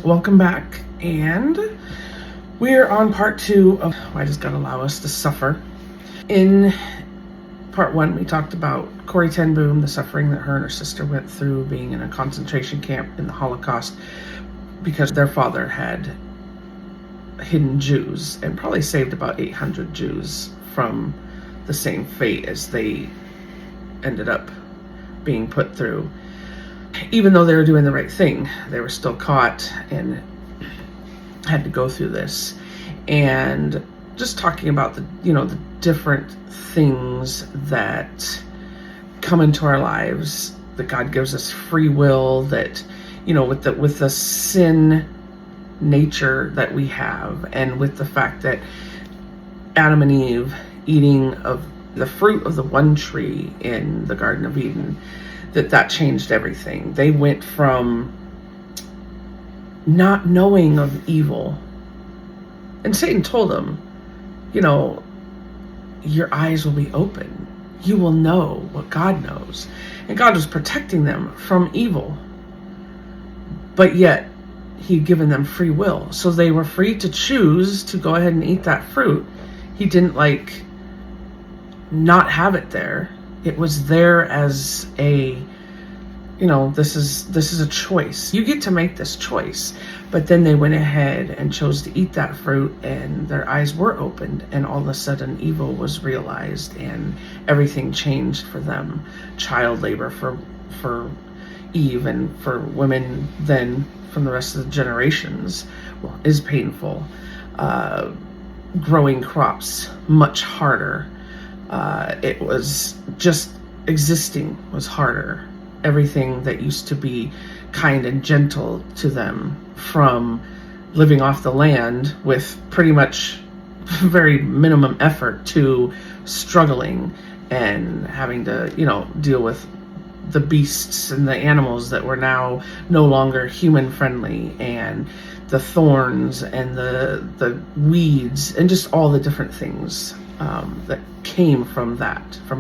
Welcome back, and we're on part 2 of Why Does God Allow Us to Suffer. In part 1, we talked about Corrie ten Boom, the suffering that her and her sister went through being in a concentration camp in the Holocaust because their father had hidden Jews and probably saved about 800 Jews from the same fate as they ended up being put through. Even though they were doing the right thing, they were still caught and had to go through this. And just talking about the different things that come into our lives, that God gives us free will, that with the sin nature that we have, and with the fact that Adam and Eve eating of the fruit of the one tree in the Garden of Eden, that changed everything. They went from not knowing of evil, and Satan told them, your eyes will be open. You will know what God knows. And God was protecting them from evil. But yet, he'd given them free will. So they were free to choose to go ahead and eat that fruit. He didn't not have it there. It was there as a, this is a choice. You get to make this choice. But then they went ahead and chose to eat that fruit, and their eyes were opened, and all of a sudden evil was realized and everything changed for them. Child labor for Eve and for women then from the rest of the generations is painful. Growing crops much harder. It was just existing was harder. Everything that used to be kind and gentle to them, from living off the land with pretty much very minimum effort to struggling and having to, deal with the beasts and the animals that were now no longer human friendly, and the thorns and the weeds and just all the different things that came from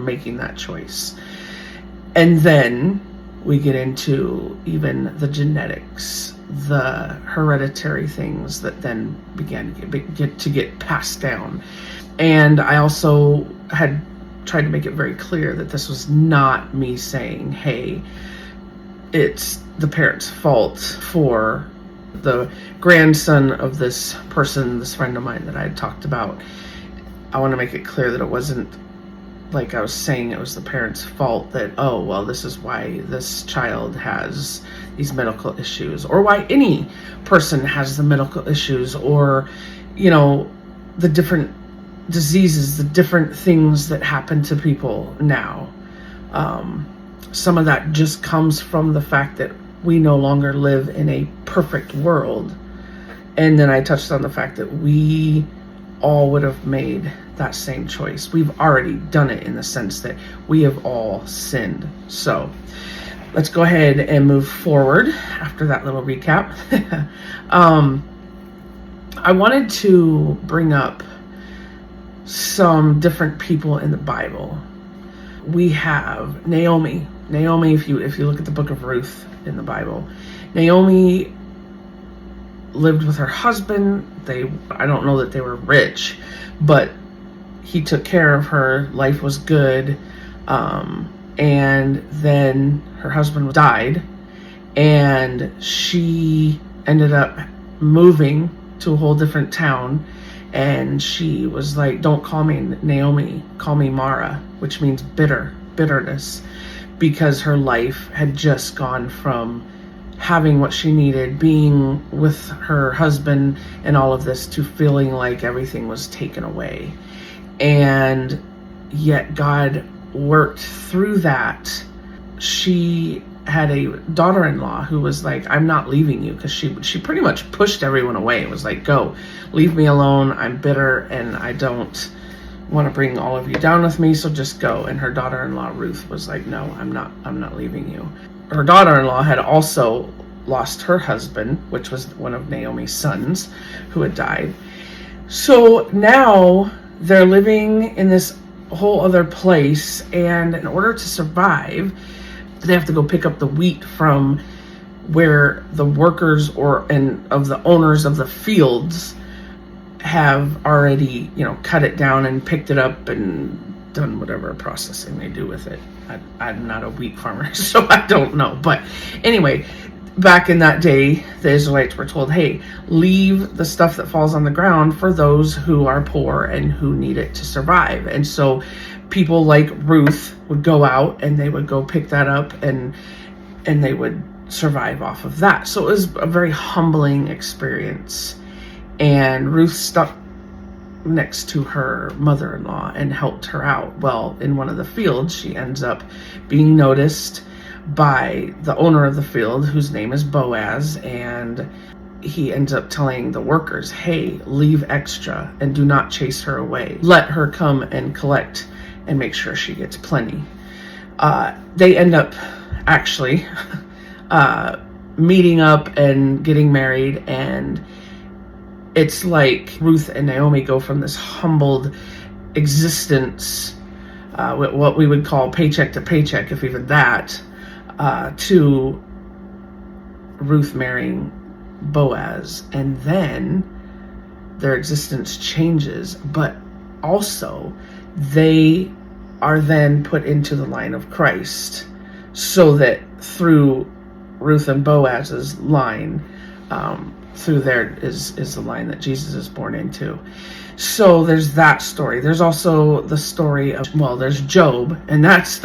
making that choice. And then we get into even the genetics, the hereditary things that then began to get passed down. And I also had tried to make it very clear that this was not me saying, hey, it's the parents' fault for the grandson of this person, this friend of mine that I had talked about. I want to make it clear that it wasn't like I was saying it was the parents' fault that, oh, well, this is why this child has these medical issues, or why any person has the medical issues, or, the different diseases, the different things that happen to people now. Some of that just comes from the fact that we no longer live in a perfect world. And then I touched on the fact that we all would have made that same choice. We've already done it in the sense that we have all sinned. So let's go ahead and move forward after that little recap. I wanted to bring up some different people in the Bible. We have Naomi. Naomi, if you look at the book of Ruth in the Bible, Naomi lived with her husband. I don't know that they were rich, but he took care of her. Life was good. And then her husband died, and she ended up moving to a whole different town. And she was like, don't call me Naomi, call me Mara, which means bitterness, because her life had just gone from having what she needed, being with her husband and all of this, to feeling like everything was taken away. And yet God worked through that. She had a daughter-in-law who was like, I'm not leaving you, because she pretty much pushed everyone away. It was like, go, leave me alone. I'm bitter and I don't want to bring all of you down with me, so just go. And her daughter-in-law Ruth was like, no, I'm not leaving you. Her daughter-in-law had also lost her husband, which was one of Naomi's sons, who had died. So now they're living in this whole other place, and in order to survive, they have to go pick up the wheat from where the workers and of the owners of the fields have already, cut it down and picked it up and done whatever processing they do with it. I'm not a wheat farmer, so I don't know. But anyway, back in that day, the Israelites were told, hey, leave the stuff that falls on the ground for those who are poor and who need it to survive. And so people like Ruth would go out and they would go pick that up and they would survive off of that. So it was a very humbling experience. And Ruth stuck next to her mother-in-law and helped her out. Well, in one of the fields, she ends up being noticed by the owner of the field, whose name is Boaz, and he ends up telling the workers, hey, leave extra and do not chase her away. Let her come and collect and make sure she gets plenty. They end up actually meeting up and getting married, and it's like Ruth and Naomi go from this humbled existence, what we would call paycheck to paycheck, if even that, to Ruth marrying Boaz. And then their existence changes, but also they are then put into the line of Christ, so that through Ruth and Boaz's line, through there is the line that Jesus is born into. So there's that story. There's also the story of, there's Job, and it's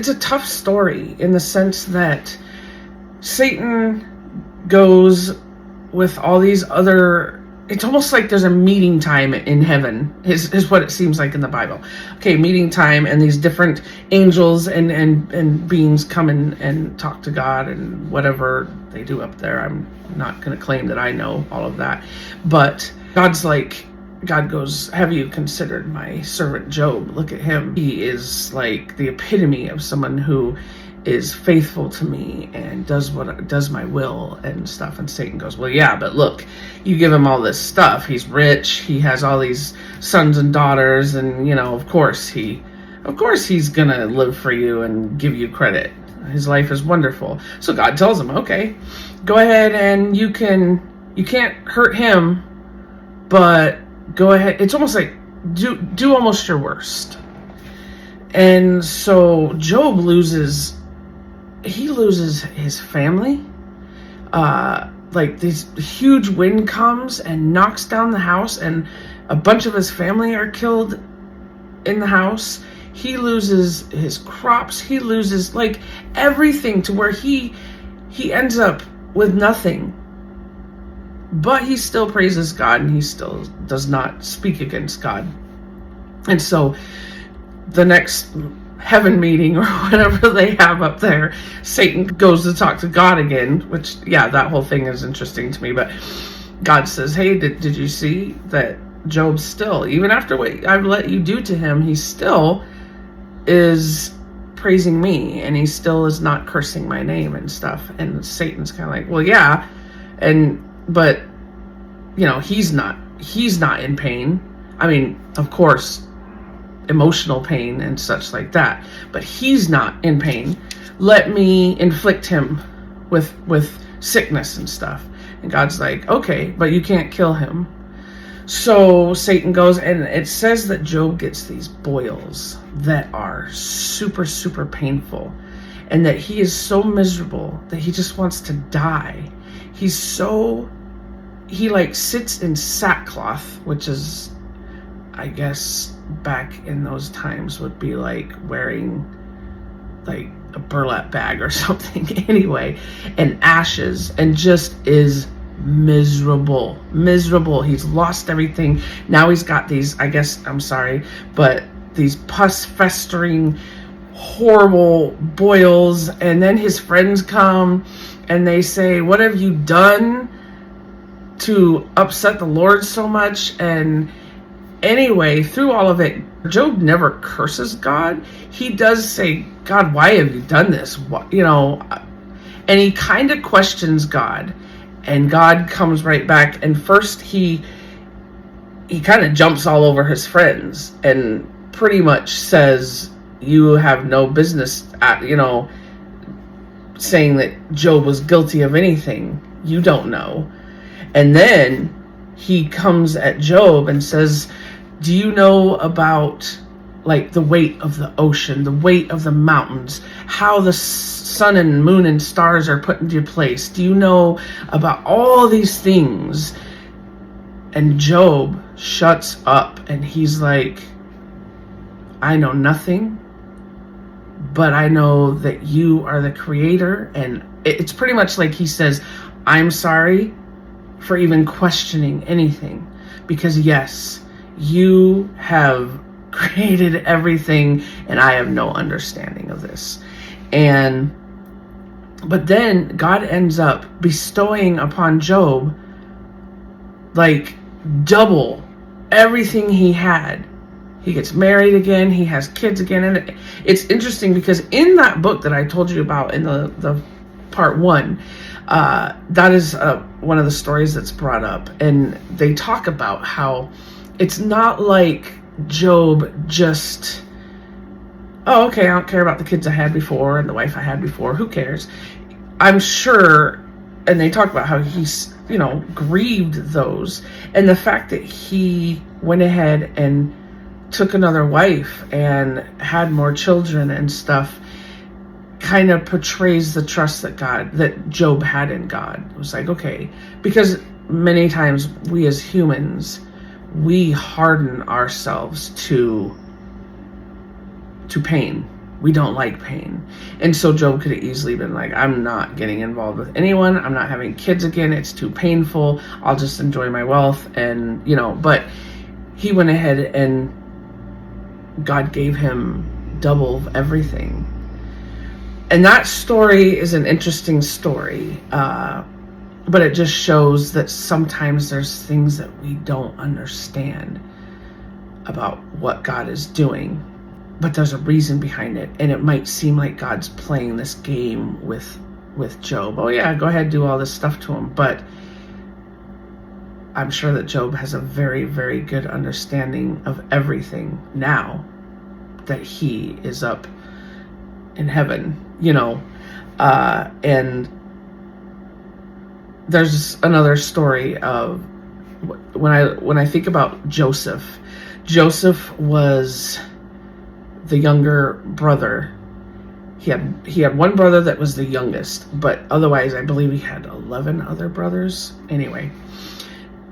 a tough story in the sense that Satan goes with all these other, it's almost like there's a meeting time in heaven, is what it seems like in the Bible. Okay, meeting time, and these different angels and beings come and talk to God and whatever they do up there. I'm not going to claim that I know all of that. But God goes, have you considered my servant Job? Look at him. He is like the epitome of someone who is faithful to me and does my will and stuff. And Satan goes, well, yeah, but look, you give him all this stuff. He's rich. He has all these sons and daughters. And, of course he's going to live for you and give you credit. His life is wonderful. So God tells him, okay, go ahead and you can't hurt him, but go ahead. It's almost like do almost your worst. And so Job loses his family. Like this huge wind comes and knocks down the house, and a bunch of his family are killed in the house. He loses his crops. He loses like everything, to where he ends up with nothing. But he still praises God, and he still does not speak against God. And so the next heaven meeting or whatever they have up there, Satan goes to talk to God again, which, yeah, that whole thing is interesting to me. But God says, hey, did you see that Job still, even after what I've let you do to him, he still is praising me, and he still is not cursing my name and stuff. And Satan's kind of like, well, yeah, but he's not in pain. I mean, of course, emotional pain and such like that, but he's not in pain. Let me inflict him with sickness and stuff. And God's like, okay, but you can't kill him. So Satan goes, and it says that Job gets these boils that are super, super painful, and that he is so miserable that he just wants to die. He like sits in sackcloth, which is, I guess, back in those times would be like wearing like a burlap bag or something anyway, and ashes, and just is miserable. He's lost everything. Now he's got these, I guess, I'm sorry, but these pus festering horrible boils. And then his friends come and they say, what have you done to upset the Lord so much? And anyway, through all of it, Job never curses God. He does say, God, why have you done this? And he kind of questions God, and God comes right back. And first he kind of jumps all over his friends and pretty much says, you have no business saying that Job was guilty of anything. You don't know. And then he comes at Job and says, do you know about like the weight of the ocean, the weight of the mountains, how the sun and moon and stars are put into place? Do you know about all these things? And Job shuts up and he's like, I know nothing, but I know that you are the creator. And it's pretty much like he says, I'm sorry for even questioning anything, because yes, you have created everything and I have no understanding of this. But then God ends up bestowing upon Job like double everything he had. He gets married again, he has kids again. And it's interesting because in that book that I told you about in the part 1, that is one of the stories that's brought up, and they talk about how it's not like Job just, oh, okay, I don't care about the kids I had before and the wife I had before, who cares? I'm sure, and they talk about how he's, grieved those, and the fact that he went ahead and took another wife and had more children and stuff kind of portrays the trust that Job had in God. It was like, okay, because many times we as humans, we harden ourselves to pain. We don't like pain. And so Job could have easily been like, I'm not getting involved with anyone. I'm not having kids again. It's too painful. I'll just enjoy my wealth. And, but he went ahead and God gave him double of everything. And that story is an interesting story. But it just shows that sometimes there's things that we don't understand about what God is doing, but there's a reason behind it. And it might seem like God's playing this game with Job. Oh yeah, go ahead, do all this stuff to him. But I'm sure that Job has a very, very good understanding of everything now that he is up in heaven, and there's another story of when I think about Joseph. Joseph was the younger brother. He had one brother that was the youngest, but otherwise I believe he had 11 other brothers. Anyway,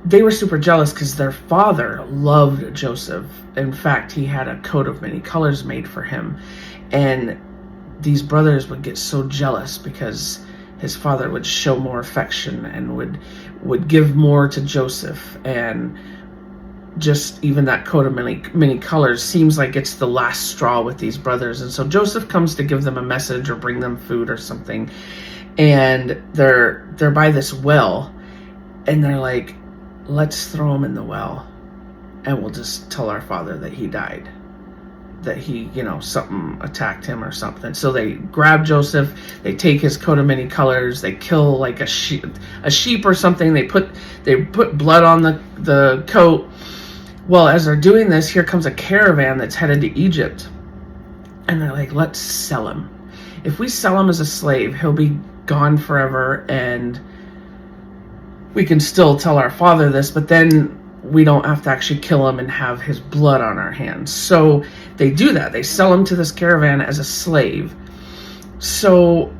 they were super jealous because their father loved Joseph. In fact, he had a coat of many colors made for him, and these brothers would get so jealous because his father would show more affection and would give more to Joseph. And just even that coat of many colors seems like it's the last straw with these brothers. And so Joseph comes to give them a message or bring them food or something, and they're by this well, and they're like, let's throw him in the well and we'll just tell our father that he died, that he, something attacked him or something. So they grab Joseph, they take his coat of many colors, they kill like a sheep or something. They put blood on the coat. Well, as they're doing this, here comes a caravan that's headed to Egypt, and they're like, let's sell him. If we sell him as a slave, he'll be gone forever, and we can still tell our father this, but then we don't have to actually kill him and have his blood on our hands. So they do that. They sell him to this caravan as a slave. So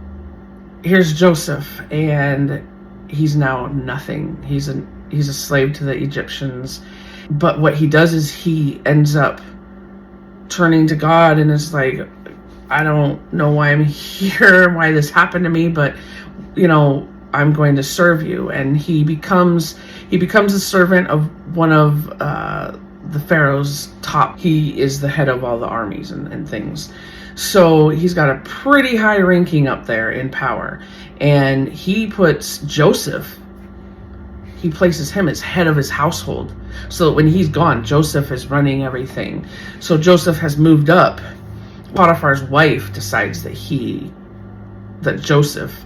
here's Joseph, and he's now nothing. He's a slave to the Egyptians. But what he does is he ends up turning to God and is like, I don't know why I'm here, why this happened to me, but I'm going to serve you. And he becomes a servant of one of the Pharaoh's top. He is the head of all the armies and things. So he's got a pretty high ranking up there in power. And he puts Joseph, he places him as head of his household. So that when he's gone, Joseph is running everything. So Joseph has moved up. Potiphar's wife decides that Joseph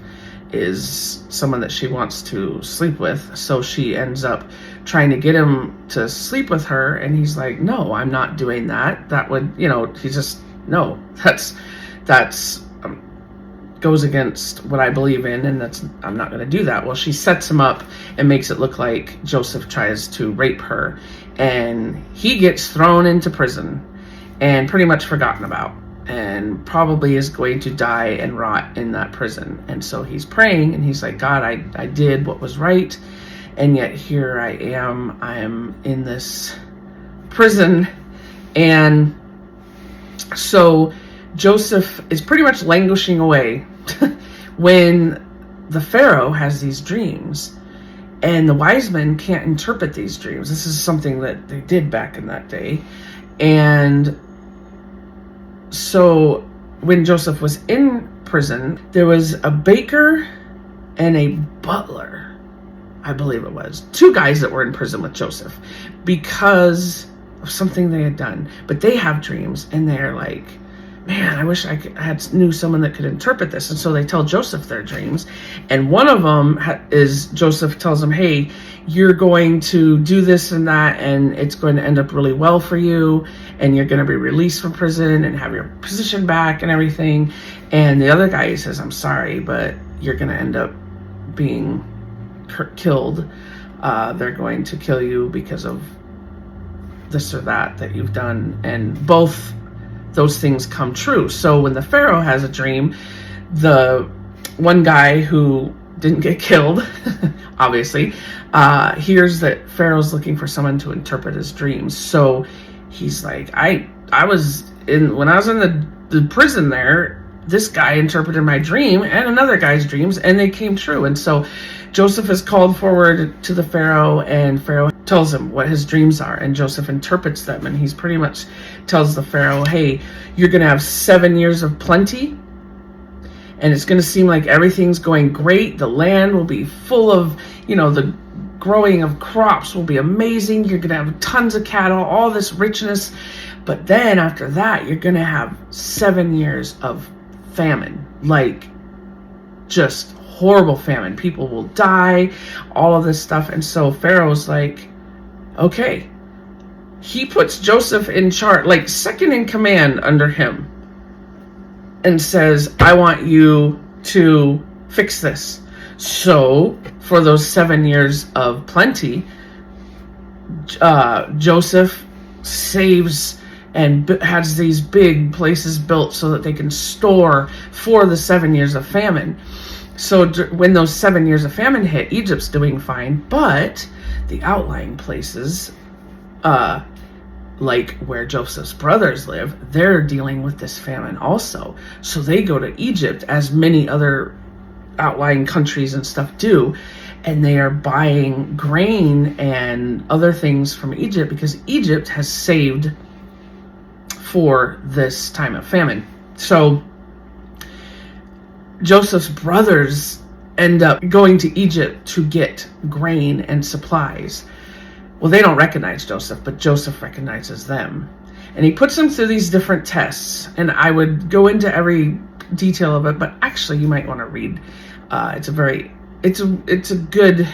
is someone that she wants to sleep with. So she ends up trying to get him to sleep with her, and he's like, no, I'm not doing that. That would, he's just, no, that's go goes against what I believe in, and I'm not going to do that. Well, she sets him up and makes it look like Joseph tries to rape her, and he gets thrown into prison and pretty much forgotten about, and probably is going to die and rot in that prison. And so he's praying, and he's like, God, I did what was right, and yet here I am in this prison. And so Joseph is pretty much languishing away when the Pharaoh has these dreams, and the wise men can't interpret these dreams. This is something that they did back in that day. And so when Joseph was in prison, there was a baker and a butler, I believe it was, two guys that were in prison with Joseph because of something they had done. But they have dreams, and they're like, man, I wish I knew someone that could interpret this. And so they tell Joseph their dreams. And one of them is, Joseph tells them, hey, you're going to do this and that, and it's going to end up really well for you, and you're going to be released from prison and have your position back and everything. And the other guy says, I'm sorry, but you're going to end up being killed. They're going to kill you because of this or that you've done. And both those things come true. So when the Pharaoh has a dream, the one guy who didn't get killed, obviously, hears that Pharaoh's looking for someone to interpret his dreams. So he's like, when I was in the prison there, this guy interpreted my dream and another guy's dreams, and they came true. And so Joseph is called forward to the Pharaoh, and Pharaoh tells him what his dreams are, and Joseph interprets them, and he's pretty much tells the Pharaoh, hey, you're going to have 7 years of plenty, and it's going to seem like everything's going great. The land will be full of, the growing of crops will be amazing. You're going to have tons of cattle, all this richness. But then after that, you're going to have 7 years of famine, like just horrible famine. People will die, all of this stuff. And so Pharaoh's like, okay. He puts Joseph in charge, like second in command under him, and says, I want you to fix this. So for those 7 years of plenty, Joseph saves and has these big places built so that they can store for the 7 years of famine. So when those 7 years of famine hit, Egypt's doing fine, but the outlying places, like where Joseph's brothers live, they're dealing with this famine also. So they go to Egypt, as many other outlying countries and stuff do, and they are buying grain and other things from Egypt because Egypt has saved for this time of famine. So Joseph's brothers end up going to Egypt to get grain and supplies. Well, they don't recognize Joseph, but Joseph recognizes them. And he puts them through these different tests. And I would go into every detail of it, but actually you might want to read. It's a good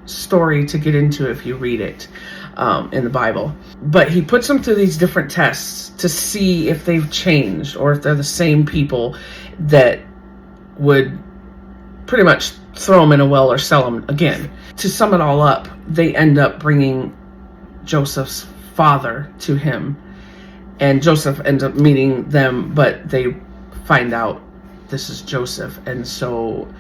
story to get into if you read it in the Bible. But he puts them through these different tests to see if they've changed or if they're the same people that would pretty much throw them in a well or sell them again. To sum it all up, they end up bringing Joseph's father to him, and Joseph ends up meeting them, but they find out this is Joseph. And so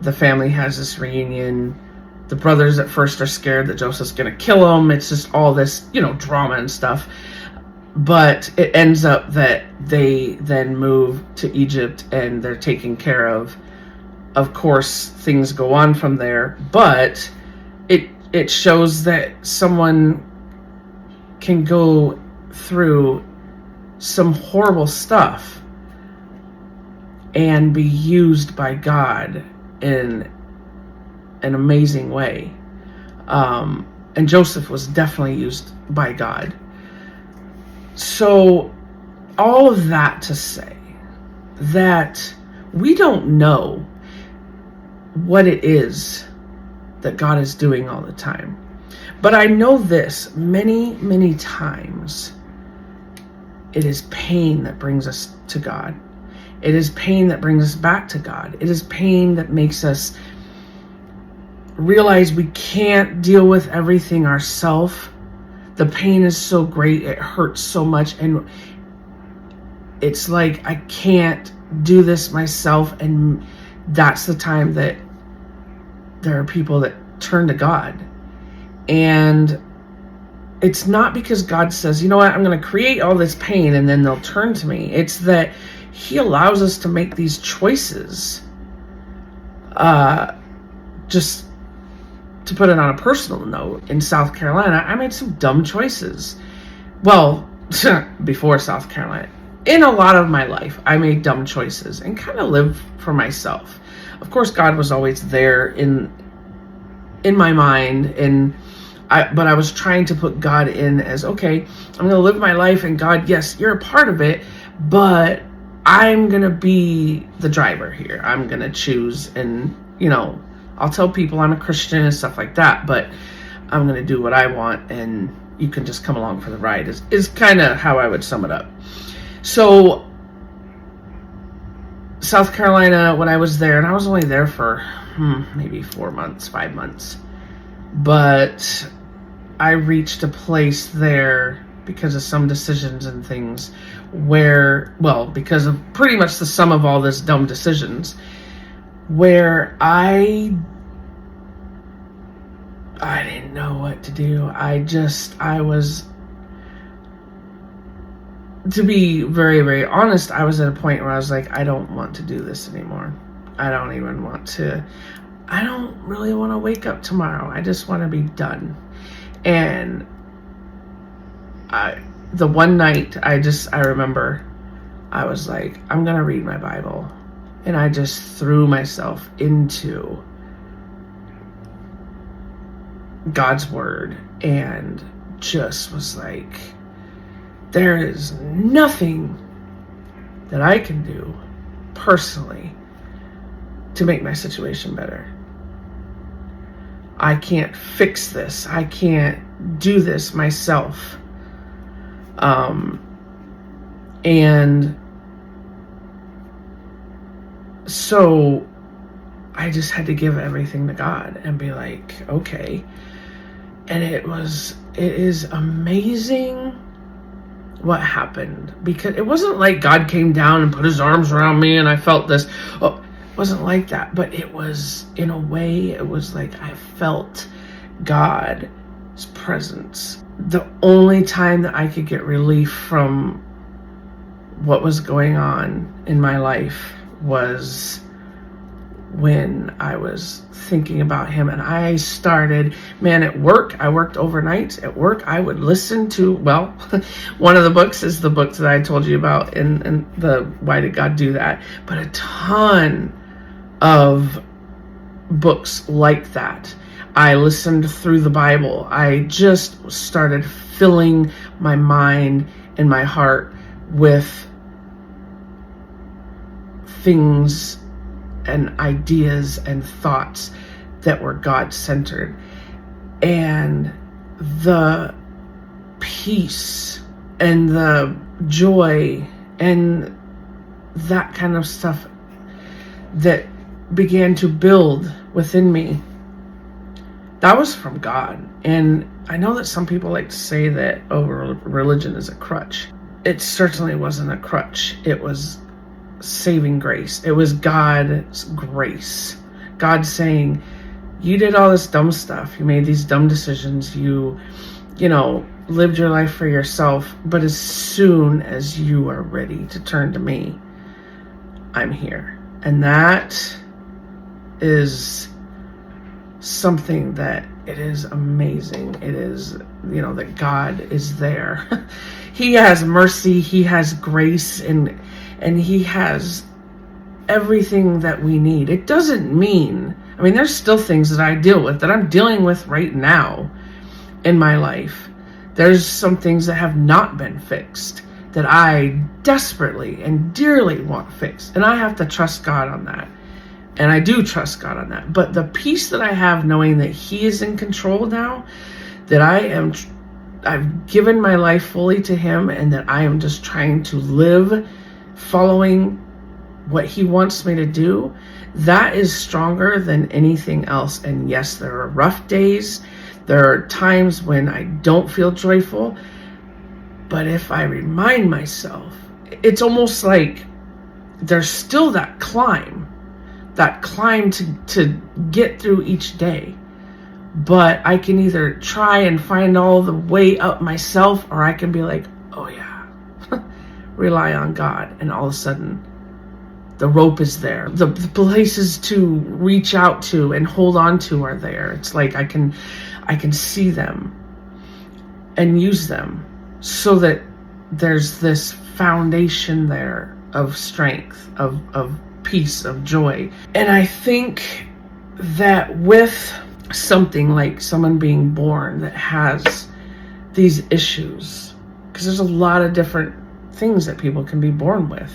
the family has this reunion. The brothers at first are scared that Joseph's gonna kill them. It's just all this, drama and stuff. But it ends up that they then move to Egypt and they're taken care of. Of course, things go on from there, but it shows that someone can go through some horrible stuff and be used by God in an amazing way. And Joseph was definitely used by God. So all of that to say that we don't know what it is that God is doing all the time. But I know this, many, many times it is pain that brings us to God. It is pain that brings us back to God. It is pain that makes us realize we can't deal with everything ourselves. The pain is so great, it hurts so much, and it's like I can't do this myself. And that's the time that there are people that turn to God. And it's not because God says, you know what, I'm going to create all this pain and then they'll turn to me. It's that he allows us to make these choices. Just to put it on a personal note, in South Carolina, I made some dumb choices. Well, before South Carolina, in a lot of my life, I made dumb choices and kind of lived for myself. Of course, God was always there in my mind, but I was trying to put God in as, okay, I'm going to live my life, and God, yes, you're a part of it, but I'm going to be the driver here. I'm going to choose, and, I'll tell people I'm a Christian and stuff like that, but I'm going to do what I want, and you can just come along for the ride, is kind of how I would sum it up. So, South Carolina, when I was there, and I was only there for maybe 4 months, 5 months, but I reached a place there because of some decisions and things because of pretty much the sum of all this dumb decisions, where I didn't know what to do. To be very, very honest, I was at a point where I was like, I don't want to do this anymore. I don't really want to wake up tomorrow. I just want to be done. And the one night, I remember I was like, I'm going to read my Bible. And I just threw myself into God's word and just was like, there is nothing that I can do personally to make my situation better. I can't fix this. I can't do this myself. And so I just had to give everything to God and be like, okay. And it is amazing what happened, because it wasn't like God came down and put his arms around me and I felt this. Oh, it wasn't like that, but it was, in a way, it was like I felt God's presence. The only time that I could get relief from what was going on in my life was when I was thinking about him. And I started, at work, I worked overnight. At work, I would listen to, one of the books is the book that I told you about in the Why Did God Do That? But a ton of books like that. I listened through the Bible. I just started filling my mind and my heart with things and ideas and thoughts that were God-centered. And the peace and the joy and that kind of stuff that began to build within me, that was from God. And I know that some people like to say that, religion is a crutch. It certainly wasn't a crutch. It was saving grace. It was God's grace. God saying, you did all this dumb stuff. You made these dumb decisions. You lived your life for yourself. But as soon as you are ready to turn to me, I'm here. And that is something that it is amazing. It is, that God is there. He has mercy. He has grace, and he has everything that we need. It doesn't mean, there's still things that I deal with, that I'm dealing with right now in my life. There's some things that have not been fixed that I desperately and dearly want fixed. And I have to trust God on that. And I do trust God on that. But the peace that I have knowing that he is in control now, that I've given my life fully to him, and that I am just trying to live following what he wants me to do, that is stronger than anything else. And yes, there are rough days. There are times when I don't feel joyful. But if I remind myself, it's almost like there's still that climb to get through each day. But I can either try and find all the way up myself, or I can be like, oh yeah, rely on God. And all of a sudden, the rope is there. The places to reach out to and hold on to are there. It's like I can see them and use them, so that there's this foundation there of strength, of peace, of joy. And I think that with something like someone being born that has these issues, because there's a lot of different things that people can be born with,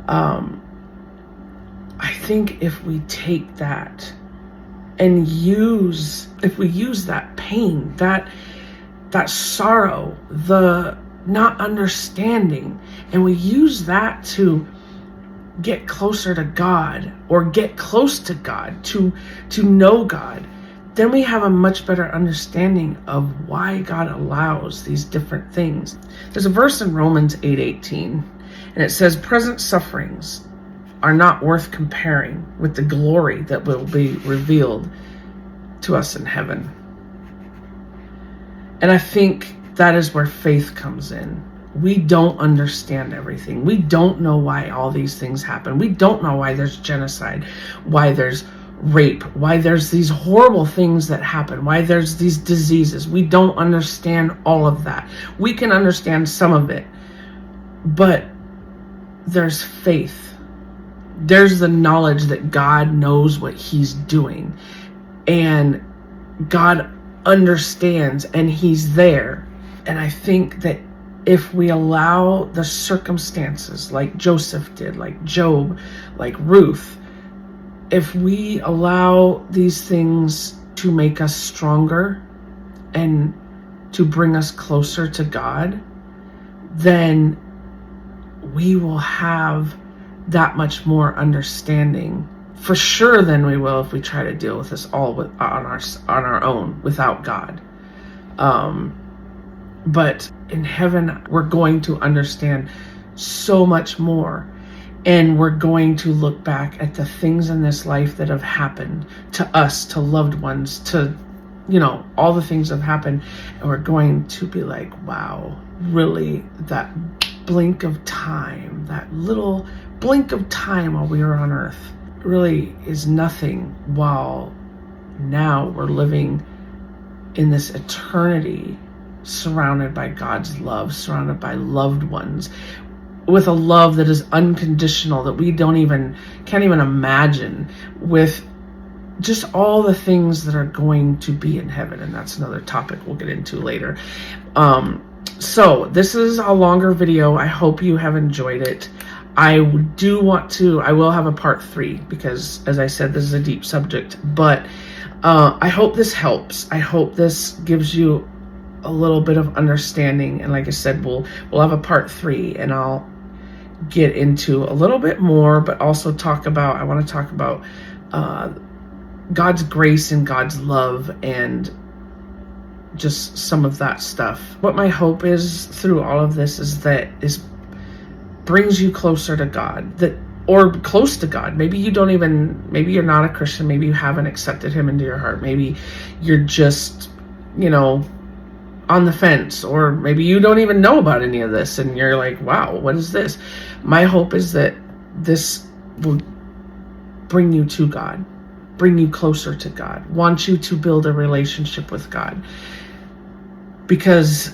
I think if we take that and use that pain, that sorrow, the not understanding, and we use that to get closer to God, or get close to God, to know God, then we have a much better understanding of why God allows these different things. There's a verse in Romans 8:18, and it says, present sufferings are not worth comparing with the glory that will be revealed to us in heaven. And I think that is where faith comes in. We don't understand everything. We don't know why all these things happen. We don't know why there's genocide, why there's rape, why there's these horrible things that happen, why there's these diseases. We don't understand all of that. We can understand some of it, but there's faith. There's the knowledge that God knows what he's doing, and God understands, and he's there. And I think that if we allow the circumstances, like Joseph did, like Job, like Ruth, if we allow these things to make us stronger and to bring us closer to God, then we will have that much more understanding for sure than we will if we try to deal with this all on our own without God. But in heaven, we're going to understand so much more. And we're going to look back at the things in this life that have happened to us, to loved ones, to, all the things that have happened. And we're going to be like, wow, really, that blink of time, that little blink of time while we were on earth really is nothing, while now we're living in this eternity surrounded by God's love, surrounded by loved ones, with a love that is unconditional, that we can't even imagine, with just all the things that are going to be in heaven. And that's another topic we'll get into later. So this is a longer video. I hope you have enjoyed it. I will have a part 3, because as I said, this is a deep subject, but I hope this helps. I hope this gives you a little bit of understanding. And like I said, we'll have a part 3, and I'll get into a little bit more, but also I want to talk about God's grace and God's love, and just some of that stuff. What my hope is through all of this is that it brings you closer to God, or close to God. Maybe you're not a Christian. Maybe you haven't accepted him into your heart. Maybe you're just, on the fence, or maybe you don't even know about any of this and you're like, wow, what is this? My hope is that this will bring you to God, bring you closer to God, want you to build a relationship with God, because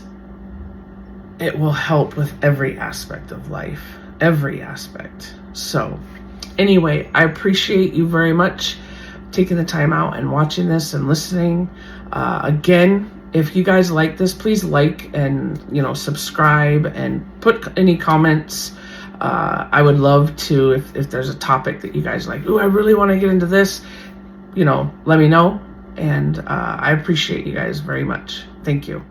it will help with every aspect of life, every aspect. So anyway, I appreciate you very much taking the time out and watching this and listening. Again, if you guys like this, please like and subscribe and put any comments. I would love to, if there's a topic that you guys like, I really want to get into this, let me know. And I appreciate you guys very much. Thank you.